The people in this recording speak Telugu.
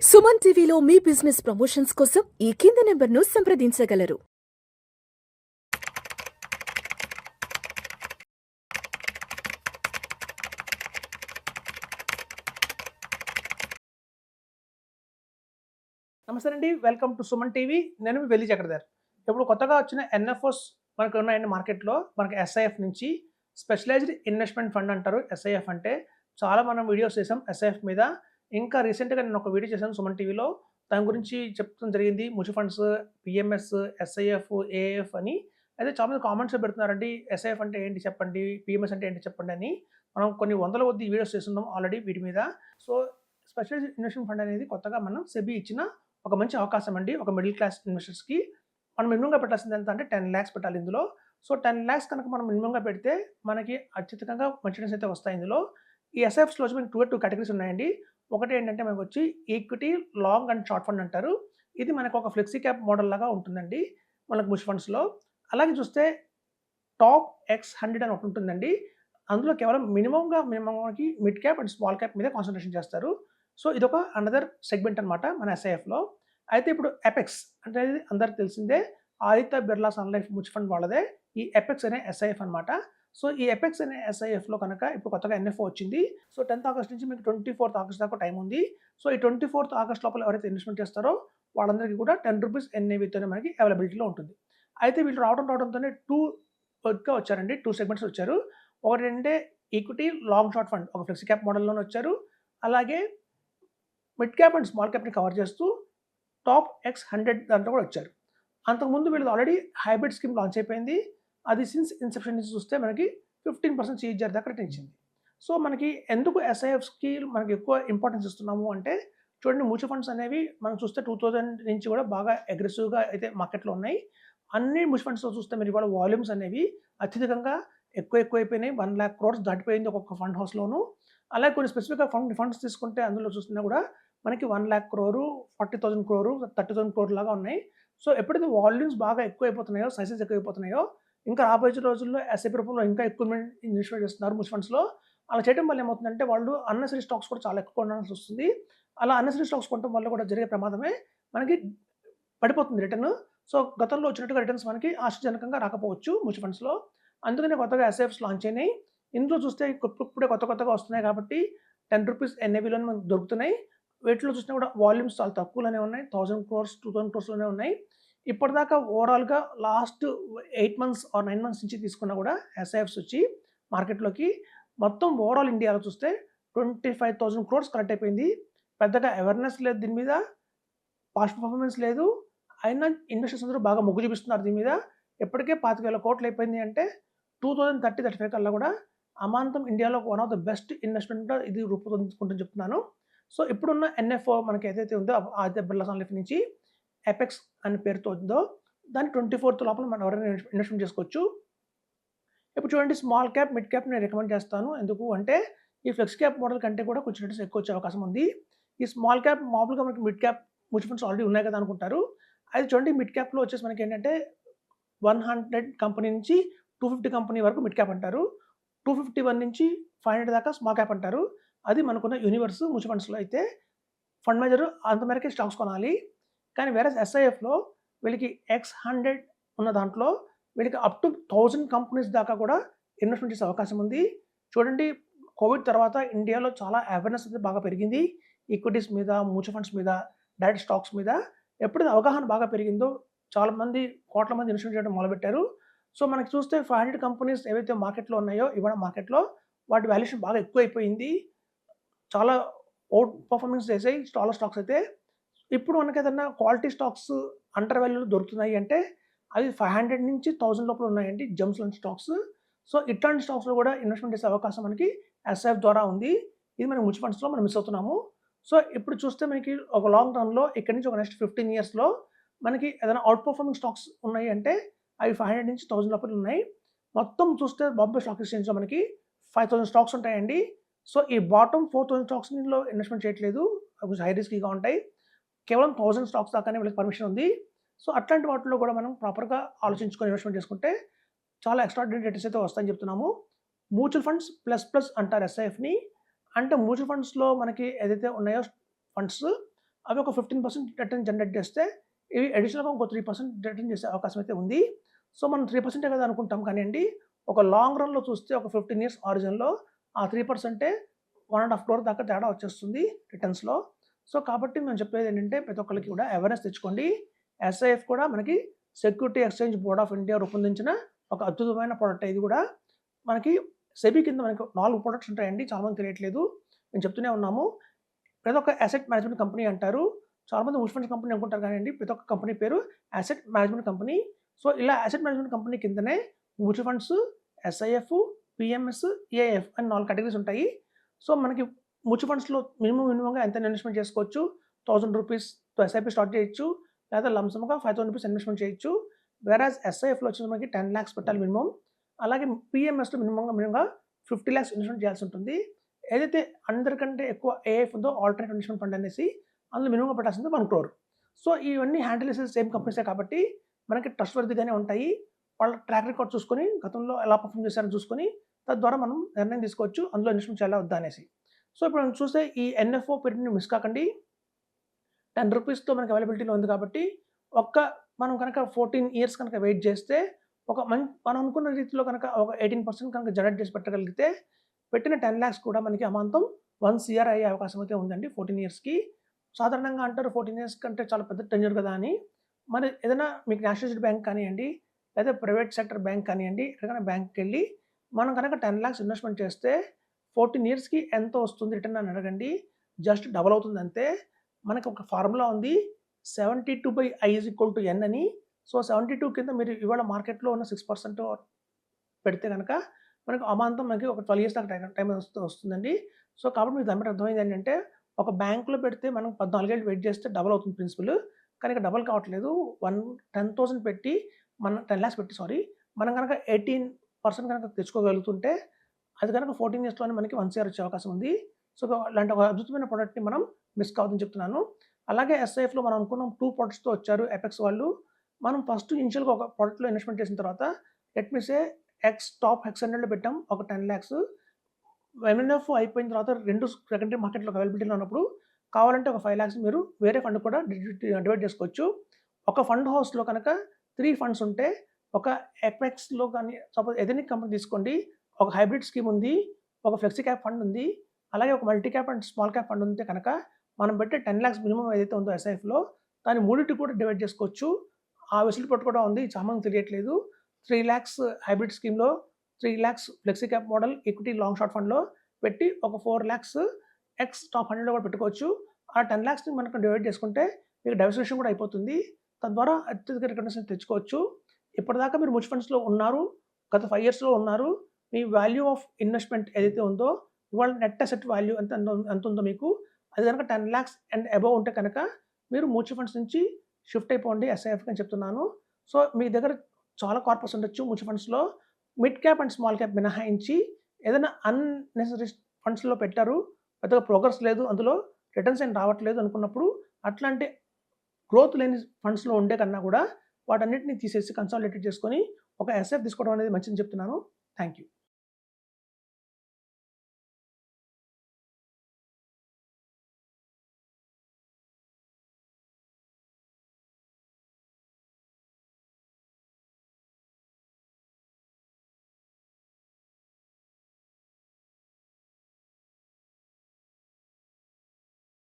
సుమన్ టీవీలో మీ బిజినెస్ ప్రమోషన్స్ కోసం ఈ కింది నెంబర్ను సంప్రదించగలరు. నమస్తే అండి, వెల్కమ్ టు సుమన్ టీవీ. నేను మీ వెల్లి చక్రధర్. ఇప్పుడు కొత్తగా వచ్చిన ఎన్ఎఫ్ఓస్ మనకు ఉన్నాయండి మార్కెట్లో. మనకి ఎస్ఐఎఫ్ నుంచి స్పెషలైజ్డ్ ఇన్వెస్ట్మెంట్ ఫండ్ అంటారు. ఎస్ఐఎఫ్ అంటే చాలా మనం వీడియోస్ చేసాం ఎస్ఐఎఫ్ మీద. ఇంకా రీసెంట్గా నేను ఒక వీడియో చేశాను సుమన్ టీవీలో, దాని గురించి చెప్పడం జరిగింది. Mutual funds, PMS, SIF, AF అని. అయితే చాలామంది కామెంట్స్ పెడుతున్నారండి, ఎస్ఐఎఫ్ అంటే ఏంటి చెప్పండి, పిఎంఎస్ అంటే ఏంటి చెప్పండి అని. మనం కొన్ని వందల కొద్ది వీడియోస్ చేస్తున్నాం ఆల్రెడీ వీటి మీద. సో స్పెషలైజ్డ్ ఇన్వెస్ట్మెంట్ ఫండ్ అనేది కొత్తగా మనం సెబీ ఇచ్చిన ఒక మంచి అవకాశం అండి. ఒక మిడిల్ క్లాస్ ఇన్వెస్టర్స్కి మనం మినిమంగా పెట్టాల్సింది ఎంత అంటే 10 lakhs పెట్టాలి ఇందులో. సో 10 lakhs కనుక మనం మినిమంగా పెడితే మనకి అత్యధికంగా మంచి రిటర్న్స్ అయితే వస్తాయి ఇందులో. ఈ ఎస్ఐఎఫ్స్లో వచ్చి మనకి టూ కేటగిరీస్ ఉన్నాయండి. ఒకటి ఏంటంటే మనకు వచ్చి equity long and short fund అంటారు. ఇది మనకు ఒక ఫ్లెక్సీ క్యాప్ మోడల్ లాగా ఉంటుందండి మనకు మ్యూచువల్ ఫండ్స్లో. అలాగే చూస్తే టాప్ X100 అని ఒకటి ఉంటుందండి. అందులో కేవలం మినిమంకి mid cap and small cap మీద కాన్సన్ట్రేషన్ చేస్తారు. సో ఇదొక అనదర్ సెగ్మెంట్ అనమాట మన ఎస్ఐఎఫ్లో. అయితే ఇప్పుడు ఎపెక్స్ అంటే అందరికి తెలిసిందే, Aditya Birla sun life mutual fund వాళ్ళదే ఈ ఎపెక్స్ అనే ఎస్ఐఎఫ్ అనమాట. సో ఈ ఎపెక్స్ అనే ఎస్ఐఎఫ్లో కనుక ఇప్పుడు కొత్తగా ఎన్ఎఫ్ఓ వచ్చింది. సో 10th August నుంచి మీకు 24th August దాకా టైం ఉంది. సో ఈ 24th August లోపల ఎవరైతే ఇన్వెస్ట్మెంట్ చేస్తారో వాళ్ళందరికీ కూడా ₹10 ఎన్ఏవితోనే మనకి అవైలబిలిటీలో ఉంటుంది. అయితే వీళ్ళు రావడంతోనే టూ వచ్చారండి, 2 సెగ్మెంట్స్ వచ్చారు. ఒకటి ఏంటంటే ఈక్విటీ లాంగ్ షార్ట్ ఫండ్, ఒక ఫ్లెక్సీ క్యాప్ మోడల్లోనే వచ్చారు. అలాగే మిడ్ క్యాప్ అండ్ స్మాల్ క్యాప్ని కవర్ చేస్తూ టాప్ X100 దాంట్లో కూడా వచ్చారు. అంతకుముందు వీళ్ళది ఆల్రెడీ హైబ్రిడ్ స్కీమ్ లాంచ్ అయిపోయింది. అది సిన్స్ ఇన్సెప్షన్ నుంచి చూస్తే మనకి 15% CAGR దాకా రిటర్న్ ఇచ్చింది. సో మనకి ఎందుకు ఎస్ఐఎఫ్స్కి మనకి ఎక్కువ ఇంపార్టెన్స్ ఇస్తున్నాము అంటే, చూడండి మ్యూచువల్ ఫండ్స్ అనేవి మనం చూస్తే 2000 నుంచి కూడా బాగా అగ్రెసివ్గా అయితే మార్కెట్లో ఉన్నాయి. అన్ని మ్యూచువల్ ఫండ్స్లో చూస్తే మీరు ఇవాళ వాల్యూమ్స్ అనేవి అత్యధికంగా ఎక్కువైపోయినాయి. 1 lakh crores దాటిపోయింది ఒక్కొక్క ఫండ్ హౌస్లోను. అలాగే కొన్ని స్పెసిఫిక్గా ఫండ్స్ తీసుకుంటే అందులో చూస్తున్నా కూడా మనకి 1 lakh crore, 40,000 crore, 30,000 crore లాగా ఉన్నాయి. సో ఎప్పుడైతే వాల్యూమ్స్ బాగా ఎక్కువైపోతున్నాయో, సైజెస్ ఎక్కువైపోతున్నాయో, ఇంకా రాబోయే రోజుల్లో ఎస్ఐపి రూపంలో ఇంకా ఎక్కువ ఇన్వెస్ట్ చేస్తున్నారు మ్యూచువల్ ఫండ్స్లో. అలా చేయడం వల్ల ఏమవుతుందంటే వాళ్ళు అన్నెసరీ స్టాక్స్ కూడా చాలా ఎక్కువ కొనాల్సి వస్తుంది. అలా అన్నెసరీ స్టాక్స్ కొనడం వల్ల కూడా జరిగే ప్రమాదమే మనకి పడిపోతుంది రిటర్న్. సో గతంలో వచ్చినట్టుగా రిటర్న్స్ మనకి ఆశాజనకంగా రాకపోవచ్చు మ్యూచువల్ ఫండ్స్లో. అందుకనే కొత్తగా ఎస్ఐఎఫ్స్ లాంచ్ అయినాయి. ఇందులో చూస్తే ఇప్పుడే కొత్తగా వస్తున్నాయి కాబట్టి ₹10 ఎన్ఏవిలోనే మనకు దొరుకుతున్నాయి. వీటిలో చూసినా కూడా వాల్యూమ్స్ చాలా తక్కువలోనే ఉన్నాయి. 1000 crores, 2000 crores ఉన్నాయి. ఇప్పటిదాకా ఓవరాల్గా లాస్ట్ 8 months ఆర్ 9 months నుంచి తీసుకున్నా కూడా ఎస్ఐఎఫ్స్ వచ్చి మార్కెట్లోకి మొత్తం ఓవరాల్ ఇండియాలో చూస్తే 25,000 crores కలెక్ట్ అయిపోయింది. పెద్దగా అవేర్నెస్ లేదు దీని మీద, పాస్ట్ పర్ఫార్మెన్స్ లేదు. అయినా ఇన్వెస్టర్స్ అందరూ బాగా మొగ్గు చూపిస్తున్నారు దీని మీద. ఇప్పటికే 25,000 crores అయిపోయింది అంటే 2030-35 కల్లా కూడా అమాంతం ఇండియాలో వన్ ఆఫ్ ద బెస్ట్ ఇన్వెస్ట్మెంట్గా ఇది రూపుదిద్దుకుంటుందని చెప్తున్నాను. సో ఇప్పుడున్న ఎన్ఎఫ్ఓ మనకి ఏదైతే ఉందో ఆదిత్య బిర్లా సన్ లైఫ్ నుంచి ఎపెక్స్ అనే పేరుతో ఉందో దాన్ని 24th లోపల మనం ఎవరైనా ఇన్వెస్ట్మెంట్ చేసుకోవచ్చు. ఇప్పుడు చూడండి, స్మాల్ క్యాప్, మిడ్ క్యాప్ నేను రికమెండ్ చేస్తాను. ఎందుకు అంటే ఈ ఫ్లెక్స్ క్యాప్ మోడల్ కంటే కూడా కొంచెం రిటర్న్స్ ఎక్కువ వచ్చే అవకాశం ఉంది. ఈ స్మాల్ క్యాప్ మామూలుగా మనకి mid cap mutual funds already ఉన్నాయి కదా అనుకుంటారు. అయితే చూడండి, మిడ్ క్యాప్లో వచ్చేసి మనకి ఏంటంటే 100 కంపెనీ నుంచి 250 కంపెనీ వరకు మిడ్ క్యాప్ అంటారు. 251 నుంచి 500 దాకా స్మాల్ క్యాప్ అంటారు. అది మనకున్న యూనివర్స్. మ్యూచువల్ ఫండ్స్లో అయితే ఫండ్ మేనేజర్ అంత మేరకే స్టాక్స్ కొనాలి. కానీ వేరే ఎస్ఐఎఫ్లో వీళ్ళకి X100 ఉన్న దాంట్లో వీళ్ళకి అప్ టు 1000 కంపెనీస్ దాకా కూడా ఇన్వెస్ట్మెంట్ చేసే అవకాశం ఉంది. చూడండి, కోవిడ్ తర్వాత ఇండియాలో చాలా అవేర్నెస్ అయితే బాగా పెరిగింది ఈక్విటీస్ మీద, మ్యూచువల్ ఫండ్స్ మీద, డైరెక్ట్ స్టాక్స్ మీద. ఎప్పుడైతే అవగాహన బాగా పెరిగిందో చాలామంది కోట్ల మంది ఇన్వెస్ట్మెంట్ చేయడం మొదలుపెట్టారు. సో మనకి చూస్తే 500 కంపెనీస్ ఏవైతే మార్కెట్లో ఉన్నాయో ఇవాళ మార్కెట్లో వాటి వాల్యుయేషన్ బాగా ఎక్కువైపోయింది. చాలా అవుట్ పర్ఫార్మెన్స్ చేసాయి చాలా స్టాక్స్ అయితే. ఇప్పుడు మనకి ఏదన్నా క్వాలిటీ స్టాక్స్ అండర్ వాల్యూలో దొరుకుతున్నాయి అంటే అది 500 నుంచి 1000 లోపల ఉన్నాయండి జెమ్స్ లాంటి స్టాక్స్. సో ఇట్లాంటి స్టాక్స్లో కూడా ఇన్వెస్ట్మెంట్ చేసే అవకాశం మనకి ఎస్ఐఎఫ్ ద్వారా ఉంది. ఇది మన మ్యూచువల్ ఫండ్స్లో మనం మిస్ అవుతున్నాము. సో ఇప్పుడు చూస్తే మనకి ఒక లాంగ్ రన్లో ఇక్కడ నుంచి ఒక నెక్స్ట్ 15 yearsలో మనకి ఏదైనా అవుట్ పర్ఫార్మింగ్ స్టాక్స్ ఉన్నాయి అంటే అవి 500 నుంచి 1000 లోపల ఉన్నాయి. మొత్తం చూస్తే బాంబే స్టాక్ ఎక్స్చేంజ్లో మనకి 5000 స్టాక్స్ ఉంటాయండి. సో ఈ బాటమ్ 4000 స్టాక్స్ ఇందులో ఇన్వెస్ట్మెంట్ చేయట్లేదు, అవి హై రిస్కీగా ఉంటాయి. కేవలం 1000 స్టాక్స్ దాకానే వీళ్ళకి పర్మిషన్ ఉంది. సో అట్లాంటి వాటిలో కూడా మనం ప్రాపర్గా ఆలోచించుకొని ఇన్వెస్ట్మెంట్ చేసుకుంటే చాలా ఎక్స్ట్రాడినరీ రిటర్న్స్ అయితే వస్తాయని చెప్తున్నాము. మ్యూచువల్ ఫండ్స్ ప్లస్ అంటారు ఎస్ఐఎఫ్ని. అంటే మ్యూచువల్ ఫండ్స్లో మనకి ఏదైతే ఉన్నాయో ఫండ్స్ అవి ఒక 15% రిటర్న్ జనరేట్ చేస్తే ఇవి అడిషనల్‌గా ఇంకో 3% రిటర్న్ చేసే అవకాశం అయితే ఉంది. సో, మనం 3% కదా అనుకుంటాం కానియండి, ఒక లాంగ్ రన్‌లో చూస్తే ఒక 15 ఇయర్స్ ఆరిజిన్‌లో ఆ 3% 1.5 crore దాకా తేడా వచ్చేస్తుంది రిటర్న్స్‌లో. సో, కాబట్టి మేము చెప్పేదేంటంటే ప్రతి ఒక్కళ్ళకి కూడా అవేర్‌నెస్ తెచ్చుకోండి. ఎస్ఐఎఫ్ కూడా మనకి security exchange board of India రూపొందించిన ఒక అద్భుతమైన ప్రొడక్ట్ ఇది కూడా. మనకి సెబీ కింద మనకు 4 ప్రొడక్ట్స్ ఉంటాయండి. చాలామందికి తెలియట్లేదు. మేము చెప్తూనే ఉన్నాము. ప్రతి ఒక్క అసెట్ మేనేజ్మెంట్ కంపెనీ అంటారు. చాలామంది మ్యూచువల్ ఫండ్స్ కంపెనీ అనుకుంటారు కానియండి, ప్రతి ఒక్క కంపెనీ పేరు అసెట్ మేనేజ్మెంట్ కంపెనీ. సో, ఇలా అసెట్ మేనేజ్మెంట్ కంపెనీ కిందనే mutual funds, SIF, PMS, AIF అని 4 కేటగిరీస్ ఉంటాయి. సో, మనకి మ్యూచువల్ ఫండ్స్‌లో మినిమమ్‌గా ఎంత ఇన్వెస్ట్‌మెంట్ చేసుకోవచ్చు. ₹1000తో ఎస్ఐపి స్టార్ట్ చేయొచ్చు. లేదా లంసమ్‌గా ₹5000 ఇన్వెస్ట్‌మెంట్ చేయొచ్చు. వేరాజ్ ఎస్ఐఎఫ్‌లో వచ్చేసి మనకి 10 లాక్స్ పెట్టాలి మినిమమ్. అలాగే పిఎంఎస్‌లో మినిమంగా 50 లాక్స్ ఇన్వెస్ట్‌మెంట్ చేయాల్సి ఉంటుంది. ఏదైతే అందరికంటే ఎక్కువ ఏఐఎఫ్ ఉందో ఆల్టర్నేట్ ఇన్వెస్ట్‌మెంట్ ఫండ్ అనేసి అందులో మినిమంగా పెట్టాల్సింది 1 crore. సో, ఇవన్నీ హ్యాండిల్ చేసేది సేమ్ కంపెనీసే కాబట్టి మనకి ట్రస్ట్ వర్తీగానే ఉంటాయి. వాళ్ళ ట్రాక్ రికార్డ్ చూసుకొని గతంలో ఎలా పర్ఫార్మ్ చేశారని చూసుకొని తద్వారా మనం నిర్ణయం తీసుకోవచ్చు అందులో ఇన్వెస్ట్‌మెంట్ చేయాలా వద్దా అనేసి. సో, ఇప్పుడు మనం చూస్తే ఈ ఎన్ఎఫ్ఓ పీరియడ్‌ని మిస్ కాకండి. ₹10తో మనకి అవైలబిలిటీలో ఉంది కాబట్టి మనం కనుక 14 ఇయర్స్ కనుక వెయిట్ చేస్తే మనం అనుకున్న రీతిలో కనుక ఒక 18% కనుక జనరేట్ చేసి పెట్టగలిగితే పెట్టిన 10 లాక్స్ కూడా మనకి అమాంతం 1 CR అయ్యే అవకాశం అయితే ఉందండి 14 ఇయర్స్‌కి. సాధారణంగా అంటారు 14 ఇయర్స్ కంటే చాలా పెద్ద టెన్యూర్ కదా అని. మరి ఏదైనా మీకు నేషనలైజ్డ్ బ్యాంక్ కానియండి, లేదా ప్రైవేట్ సెక్టర్ బ్యాంక్ కానియండి, ఎక్కడికైనా బ్యాంక్‌కెళ్ళి మనం కనుక 10 లాక్స్ ఇన్వెస్ట్‌మెంట్ చేస్తే 14 ఇయర్స్‌కి ఎంత వస్తుంది రిటర్న్ అని అడగండి. జస్ట్ డబుల్ అవుతుంది అంతే. మనకి ఒక ఫార్ములా ఉంది. 72/I = N అని. సో, 72 కింద మీరు ఇవాళ మార్కెట్‌లో ఉన్న 6% పెడితే గనక మనకు అమాంతం మనకి ఒక 12 ఇయర్స్ దాకా టైం వస్తుందండి. సో, కాబట్టి మీకు దాన్ని బట్టి అర్థమైంది ఏంటంటే ఒక బ్యాంక్‌లో పెడితే మనం 14 ఏళ్ళు వెయిట్ చేస్తే డబుల్ అవుతుంది ప్రిన్సిపల్. కానీ ఇక్కడ డబుల్ కావట్లేదు. 10,000 పెట్టి 10 లాక్స్ పెట్టి మనం గనక 18% గనక తెచ్చుకోగలుగుతుంటే అది గనక 14 ఇయర్స్‌లోనే మనకి 1 CR వచ్చే అవకాశం ఉంది. సో, ఇలాంటి ఒక అద్భుతమైన ప్రొడక్ట్‌ని మనం మిస్ కావద్దని చెప్తున్నాను. అలాగే ఎస్ఐఎఫ్‌లో మనం అనుకున్నాం 2 ప్రొడక్ట్స్‌తో వచ్చారు ఎపెక్స్ వాళ్ళు. మనం ఫస్ట్ ఇనిషియల్‌గా ఒక ప్రొడక్ట్‌లో ఇన్వెస్ట్‌మెంట్ చేసిన తర్వాత లెట్ మీ సే టాప్ హెక్స్ 100లో పెట్టాం ఒక 10 లాక్స్. ఎంఎన్ఎఫ్ అయిపోయిన తర్వాత 2 సెకండరీ మార్కెట్‌లో అవైలబిలిటీలో ఉన్నప్పుడు కావాలంటే ఒక 5 లాక్స్ మీరు వేరే ఫండ్ కూడా డివైడ్ చేసుకోవచ్చు. ఒక ఫండ్ హౌస్‌లో కనుక 3 ఫండ్స్ ఉంటే ఒక ఎపెక్స్‌లో గాని సపోజ్ ఎథెనిక్ కంపెనీ తీసుకోండి. ఒక హైబ్రిడ్ స్కీమ్ ఉంది. ఒక ఫ్లెక్సీ క్యాప్ ఫండ్ ఉంది. అలాగే ఒక multi cap and small cap fund ఉంటే కనుక మనం పెట్టే 10 లాక్స్ మినిమమ్ ఏదైతే ఉందో ఎస్ఐఎఫ్‌లో దాన్ని మూడిటికి కూడా డివైడ్ చేసుకోవచ్చు. ఆ వెసులుబాటు కూడా ఉంది. చాలా మందికి తెలియట్లేదు. 3 లాక్స్ హైబ్రిడ్ స్కీమ్‌లో, 3 lakhs flexi cap model equity long short ఫండ్‌లో పెట్టి ఒక 4 లాక్స్ టాప్ 100లో కూడా పెట్టుకోవచ్చు. ఆ 10 లాక్స్‌ని మనకు డివైడ్ చేసుకుంటే మీకు డైవర్సిఫికేషన్ కూడా అయిపోతుంది. తద్వారా అత్యధిక రిటర్న్స్ తెచ్చుకోవచ్చు. ఇప్పటిదాకా మీరు మ్యూచువల్ ఫండ్స్‌లో ఉన్నారు. గత 5 ఇయర్స్‌లో ఉన్నారు. మీ వాల్యూ ఆఫ్ ఇన్వెస్ట్‌మెంట్ ఏదైతే ఉందో ఇవాళ నెట్ అసెట్ వాల్యూ ఎంతుందో మీకు అది గనక 10 లాక్స్ అండ్ అబోవ్ ఉంటే కనుక మీరు మ్యూచువల్ ఫండ్స్ నుంచి షిఫ్ట్ అయిపోండి ఎస్ఐఎఫ్‌కి అని చెప్తున్నాను. సో, మీ దగ్గర చాలా కార్పొరేట్స్ ఉండొచ్చు మ్యూచువల్ ఫండ్స్‌లో. Mid cap and small cap మినహాయించి ఏదైనా అన్నెసెసరీ ఫండ్స్‌లో పెట్టారు. పెద్దగా ప్రోగ్రెస్ లేదు. అందులో రిటర్న్స్ ఏం రావట్లేదు అనుకున్నప్పుడు అట్లాంటి గ్రోత్ లేని ఫండ్స్‌లో ఉండే కన్నా కూడా వాటన్నిటిని తీసేసి కన్సాలిడేటెడ్ చేసుకొని ఒక ఎస్ఐఎఫ్ తీసుకోవడం అనేది మంచిదని చెప్తున్నాను. Thank you.